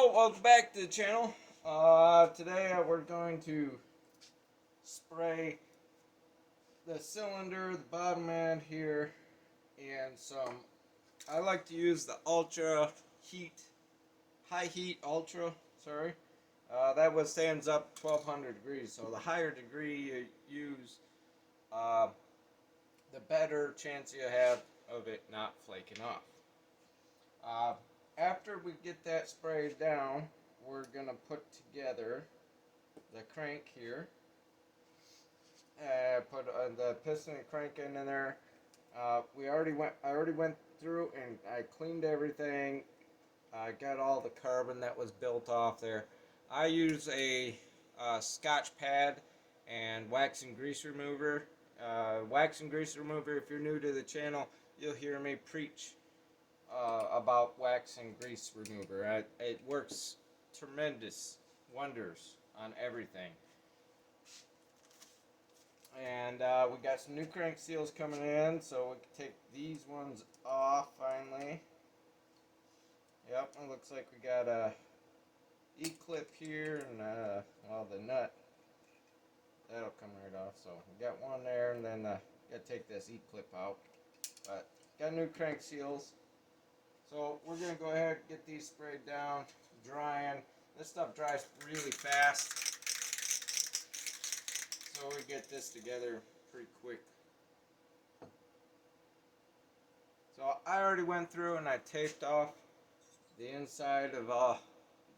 Hello, welcome back to the channel. Today we're going to spray the cylinder, the bottom end here, and some. I like to use the high heat ultra. Sorry, that withstands up 1200 degrees. So the higher degree you use, uh, the better chance you have of it not flaking off. Uh, After we get that sprayed down, we're going to put together the crank here. Put the piston and crank in there. I already went through and I cleaned everything. I got all the carbon that was built off there. I use a Scotch pad and wax and grease remover. Wax and grease remover, if you're new to the channel, you'll hear me preach about wax and grease remover. It works tremendous wonders on everything. And we got some new crank seals coming in, so we can take these ones off finally. Yep, it looks like we got a E-clip here and well, the nut that'll come right off. So we got one there, and then got to take this E-clip out. But got new crank seals. So we're gonna go ahead and get these sprayed down, drying. This stuff dries really fast, so we get this together pretty quick. So I already went through and I taped off the inside of the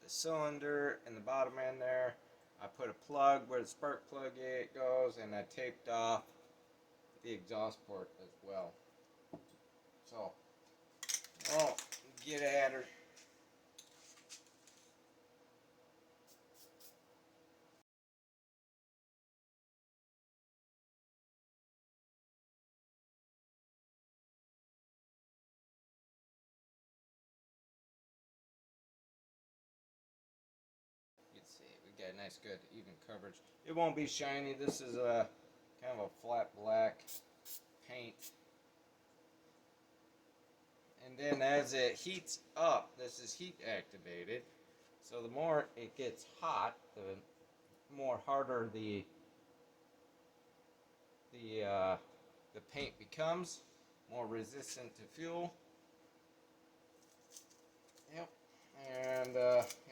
cylinder and the bottom end there. I put a plug where the spark plug goes, and I taped off the exhaust port as well. So, well, get at her. You can see we got a nice, good, even coverage. It won't be shiny. This is a kind of a flat black paint. And then as it heats up, this is heat activated. So the more it gets hot, the more harder the paint becomes, more resistant to fuel. Yep. And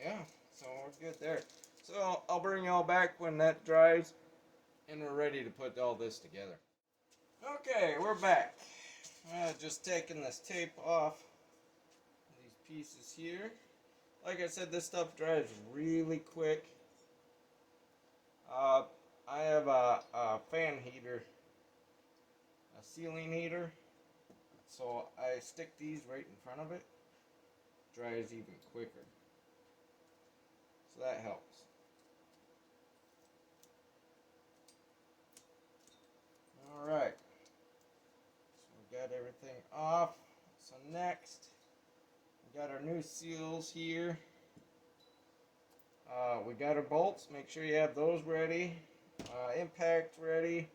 yeah, so we're good there. So I'll bring y'all back when that dries and we're ready to put all this together. Okay, we're back. Just taking this tape off these pieces here. Like I said, this stuff dries really quick. I have a fan heater, a ceiling heater, so I stick these right in front of it. Dries even quicker, so that helps. Alright, so we got everything off. So next, we got our new seals here. We got our bolts. Make sure you have those ready. Impact ready.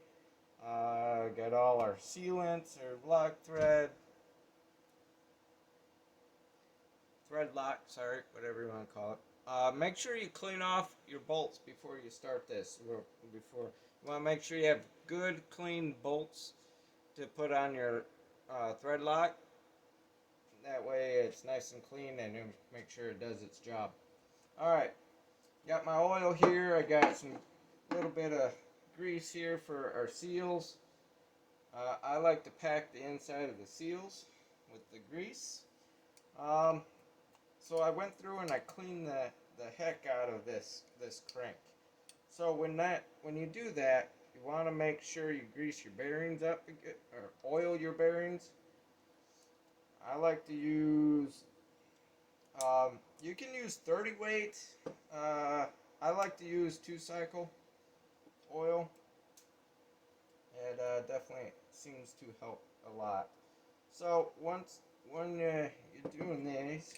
Got all our sealants, our lock thread, lock, sorry, whatever you want to call it. Make sure you clean off your bolts before you start this. You want to make sure you have good, clean bolts to put on your thread lock. That way it's nice and clean, and you make sure it does its job. Alright, got my oil here. I got some little bit of grease here for our seals. I like to pack the inside of the seals with the grease. So I went through and I cleaned the heck out of this crank. So when you do that, you want to make sure you grease your bearings up or oil your bearings. I like to use, you can use 30 weight. I like to use 2-cycle oil. It definitely seems to help a lot. So when you're doing these,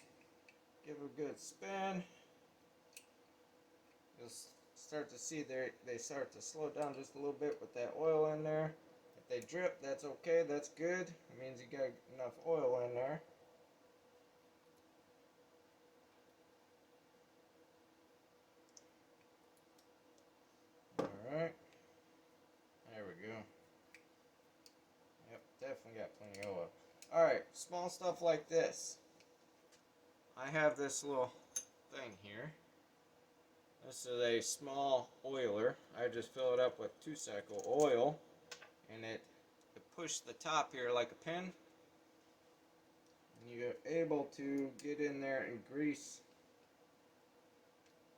give a good spin. You'll start to see they start to slow down just a little bit with that oil in there. If they drip, that's okay, that's good. It means you got enough oil in there. I got plenty of oil. Alright, small stuff like this. I have this little thing here. This is a small oiler. I just fill it up with 2-cycle oil, and it push the top here like a pin, and you're able to get in there and grease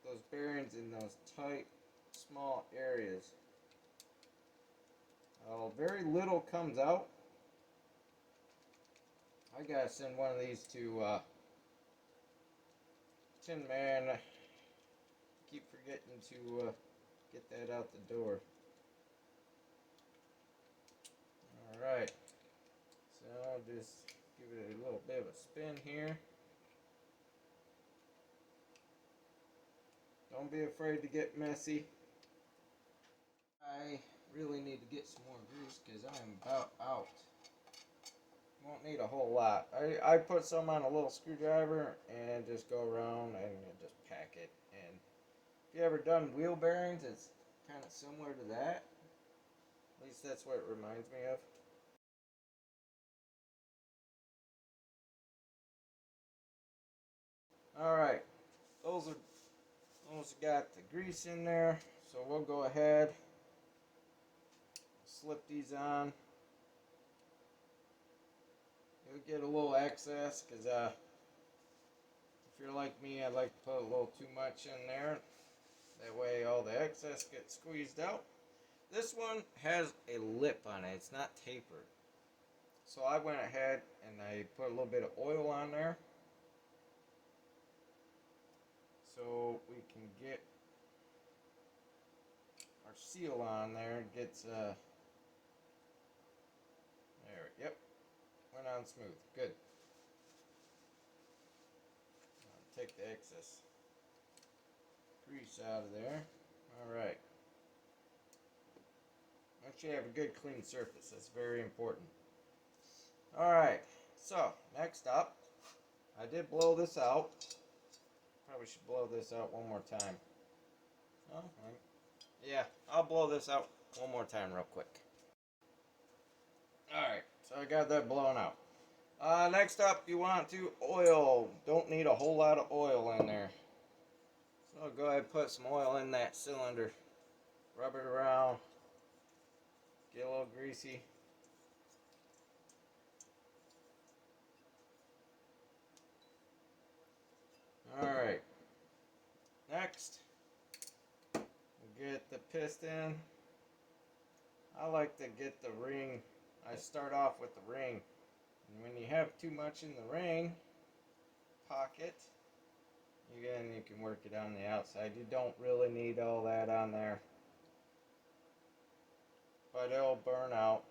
those bearings in those tight, small areas. Very little comes out. I gotta send one of these to Tin Man. I keep forgetting to get that out the door. Alright, so I'll just give it a little bit of a spin here. Don't be afraid to get messy. I really need to get some more grease because I am about out. Won't need a whole lot. I put some on a little screwdriver and just go around and just pack it. And if you ever done wheel bearings, it's kind of similar to that. At least that's what it reminds me of. Alright, those got the grease in there, so we'll go ahead, slip these on. You'll get a little excess because if you're like me, I like to put a little too much in there. That way all the excess gets squeezed out. This one has a lip on it, it's not tapered. So I went ahead and I put a little bit of oil on there, so we can get our seal on there. It gets there, yep, went on smooth, good. Take the excess grease out of there. Alright, make sure you have a good clean surface, that's very important. Alright, so next up, I did blow this out. Probably should blow this out one more time. Oh, yeah, I'll blow this out one more time real quick. Alright, so I got that blown out. Next up, you want to oil. Don't need a whole lot of oil in there. So go ahead and put some oil in that cylinder. Rub it around. Get a little greasy. Alright. Next, we'll get the piston. I like to get the ring. I start off with the ring. And when you have too much in the ring pocket, again, you can work it on the outside. You don't really need all that on there, but it'll burn out.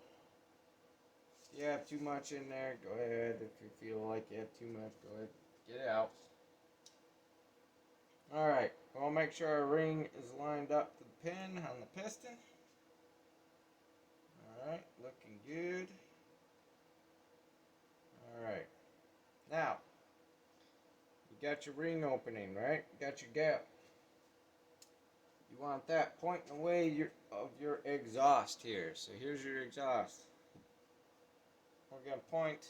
If you have too much in there, go ahead. If you feel like you have too much, go ahead, get it out. Alright, we'll make sure our ring is lined up to the pin on the piston. Alright, looking good. Alright, now, you got your ring opening, right? You got your gap. You want that pointing away of your exhaust here. So here's your exhaust. We're going to point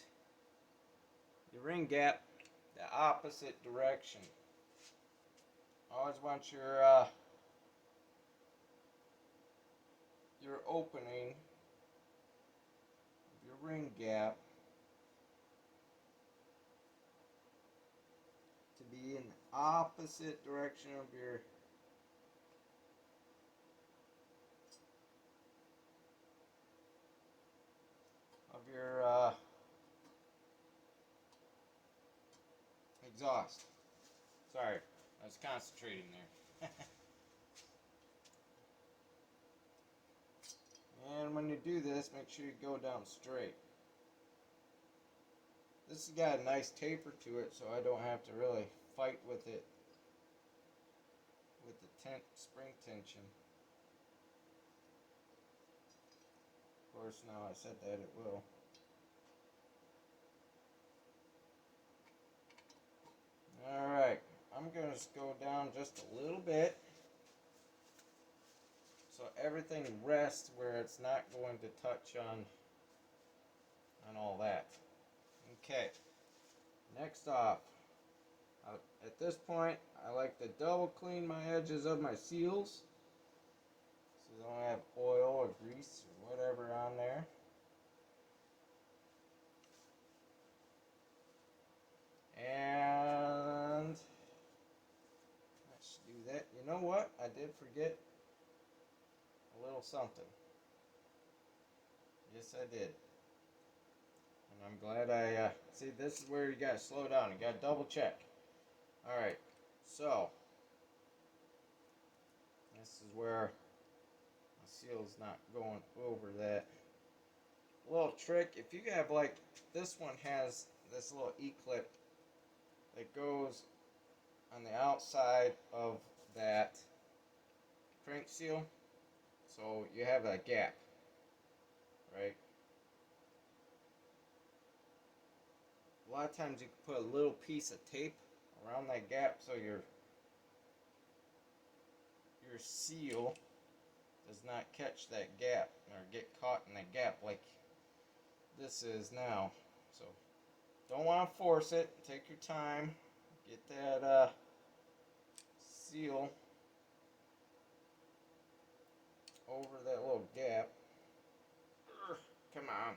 the ring gap the opposite direction. Always want your opening of your ring gap to be in the opposite direction of your exhaust. Sorry, I was concentrating there. And when you do this, make sure you go down straight. This has got a nice taper to it, so I don't have to really fight with it with the spring tension. Of course, now I said that it will. Alright, I'm going to go down just a little bit so everything rests where it's not going to touch on all that. Okay, next off, at this point, I like to double clean my edges of my seals so they don't have oil or grease or whatever on there. And let's do that. You know what? I did forget a little something. Yes, I did. And I'm glad I, see, this is where you gotta slow down. You gotta double check. Alright, so, this is where my seal's not going over that. Little trick, if you have like, this one has this little E-clip that goes on the outside of that crank seal, so you have a gap, right? A lot of times you can put a little piece of tape around that gap so your seal does not catch that gap or get caught in that gap like this is now. So don't want to force it. Take your time. Get that seal over that little gap. Come on.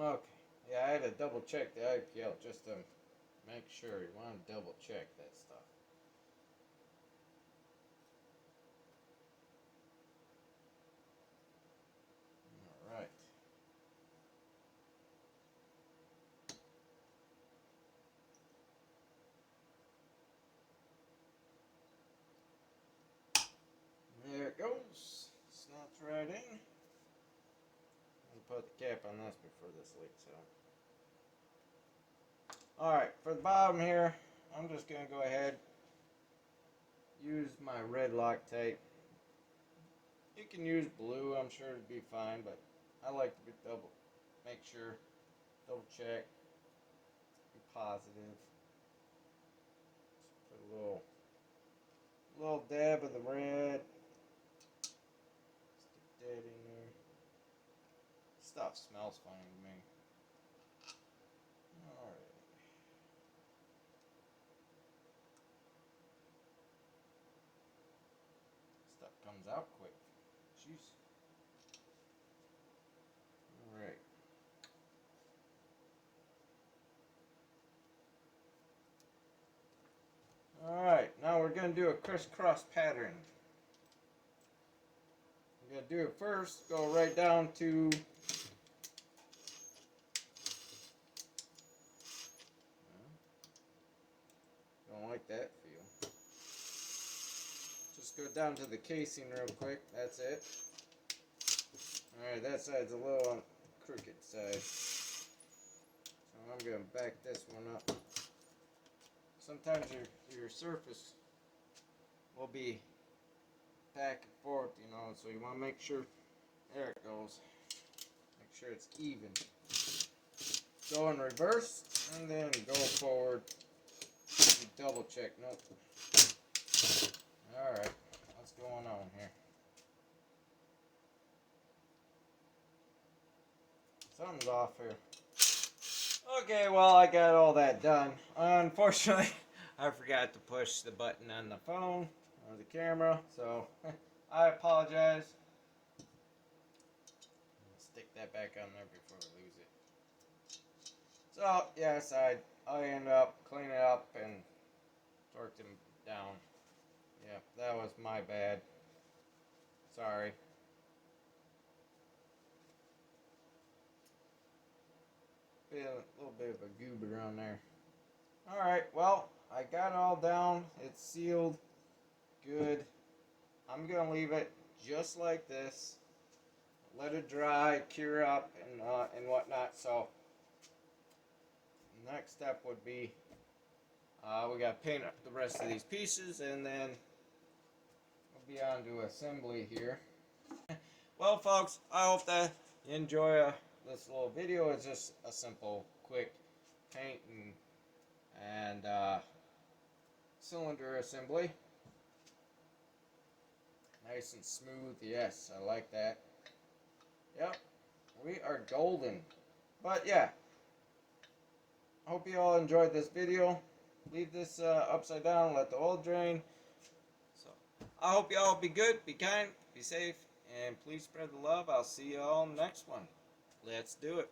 Okay. Yeah, I had to double check the IPL just to make sure. You want to double check that stuff. Alright. There it goes. Snaps right in. Put the cap on this before this leaks out. Alright, for the bottom here, I'm just going to go ahead, use my red Loctite. You can use blue, I'm sure it'd be fine, but I like to be make sure, double check, be positive. Just put a little dab of the red, stick that in there. Stuff smells funny to me. Alright. Stuff comes out quick. Jeez. Alright. Alright, now we're going to do a crisscross pattern. We're going to do it first, go right down to don't like that feel. Just go down to the casing real quick, that's it. Alright, that side's a little on the crooked side. So I'm going to back this one up. Sometimes your surface will be back and forth, you know, so you want to make sure, there it goes, make sure it's even. Go in reverse, and then go forward, double check, nope. Alright, what's going on here? Something's off here. Okay, well, I got all that done. Unfortunately, I forgot to push the button on the phone or the camera, so I apologize. Stick that back on there before we lose it. So, yes, I ended up cleaning it up and torqued them down. Yeah, that was my bad. Sorry. A little bit of a goober around there. Alright, well, I got it all down. It's sealed. Good. I'm going to leave it just like this. Let it dry, cure up, and whatnot. So, next step would be, we got to paint up the rest of these pieces, and then we'll be on to assembly here. Well, folks, I hope that you enjoy this little video. It's just a simple, quick paint and cylinder assembly. Nice and smooth. Yes, I like that. Yep, we are golden. But yeah, I hope you all enjoyed this video. Leave this upside down, let the oil drain. So I hope you all be good, be kind, be safe, and please spread the love. I'll see you all next one. Let's do it.